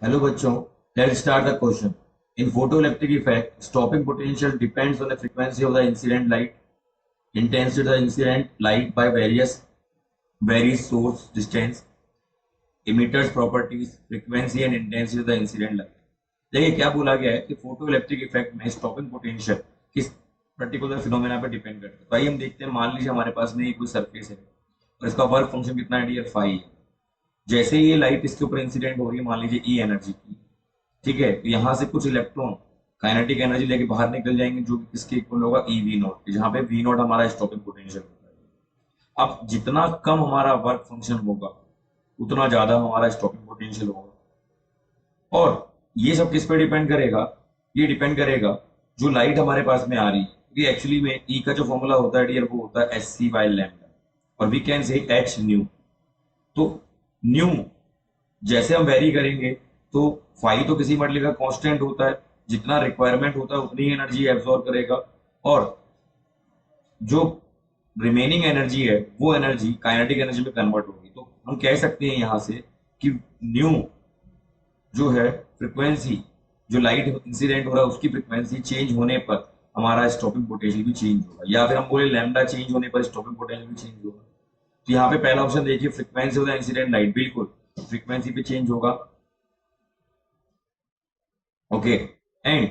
Hello बच्चों, let's start the question. In photoelectric effect, stopping potential depends on the frequency of the incident light, intensity of the incident light by varies source distance, emitters properties, frequency and intensity of the incident light. देखिए क्या बोला गया है कि photo electric effect में stopping potential किस particular phenomena पर depend करता है। तो आइए हम देखते हैं, मान लीजिए हमारे पास में एक कोई सरफेस है और इसका वर्क फंक्शन कितना है, डियर फाई है। जैसे ही ये लाइट इसके ऊपर इंसिडेंट हो रही है, मान लीजिए ई एनर्जी की, ठीक है, तो यहाँ से कुछ इलेक्ट्रॉन काइनेटिक एनर्जी लेके बाहर निकल जाएंगे, जो कि किसके इक्वल होगा, ई वी नॉट, जहाँ पे वी नॉट हमारा स्टॉपिंग पोटेंशियल होता है। अब जितना कम हमारा वर्क फंक्शन होगा उतना ज्यादा हमारा स्टॉपिंग पोटेंशियल होगा। और ये सब किस पे डिपेंड करेगा, ये डिपेंड करेगा जो लाइट हमारे पास में आ रही है, क्योंकि एक्चुअली में ई का जो फॉर्मूला होता है डियर, वो होता है एस सी बाई लैम्डा, और we can say H nu. तो न्यू जैसे हम वेरी करेंगे तो फाई तो किसी मटेरियल का कांस्टेंट होता है, जितना रिक्वायरमेंट होता है उतनी एनर्जी एब्सॉर्ब करेगा, और जो रिमेनिंग एनर्जी है वो एनर्जी काइनेटिक एनर्जी में कन्वर्ट होगी। तो हम कह सकते हैं यहां से कि न्यू जो है फ्रीक्वेंसी, जो लाइट इंसिडेंट हो रहा है उसकी फ्रीक्वेंसी चेंज होने पर हमारा स्टॉपिंग पोटेंशियल भी चेंज होगा, या फिर हम बोले लैम्डा चेंज होने पर स्टॉपिंग पोटेंशियल भी चेंज होगा। तो यहाँ पे पहला ऑप्शन देखिए, frequency of the incident light, बिल्कुल फ्रीक्वेंसी पे चेंज होगा। Okay, and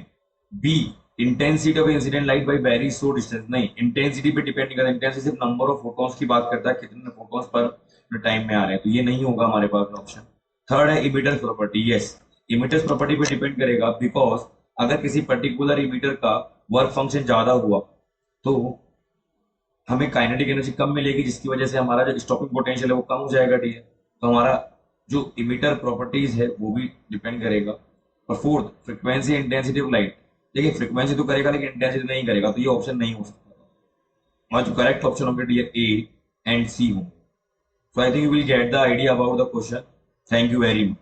B, intensity of incident light by very so distance, नहीं इंटेंसिटी पे डिपेंड नहीं करता, इंटेंसिटी सिर्फ नंबर ऑफ फोटॉन्स की बात करता है, कितने फोटॉन्स पर टाइम में आ रहे हैं, तो ये नहीं होगा हमारे पास में ऑप्शन। थर्ड है इमिटर्स प्रॉपर्टी, यस इमिटर्स प्रॉपर्टी पे डिपेंड करेगा, बिकॉज अगर किसी पर्टिकुलर इमिटर का वर्क फंक्शन ज्यादा हुआ तो हमें काइनेटिक एनर्जी कम मिलेगी, जिसकी वजह से हमारा जो स्टॉपिंग पोटेंशियल है वो कम हो जाएगा, ठीक है। तो हमारा जो इमिटर प्रॉपर्टीज है वो भी डिपेंड करेगा। और fourth, frequency intensity of light, देखिए फ्रीक्वेंसी तो करेगा लेकिन इंटेंसिटी नहीं करेगा, तो ये ऑप्शन नहीं हो सकता। और जो करेक्ट ऑप्शन होंगे डियर ए एंड सी होंगे। So I think you will get the idea about the question. Thank you very much.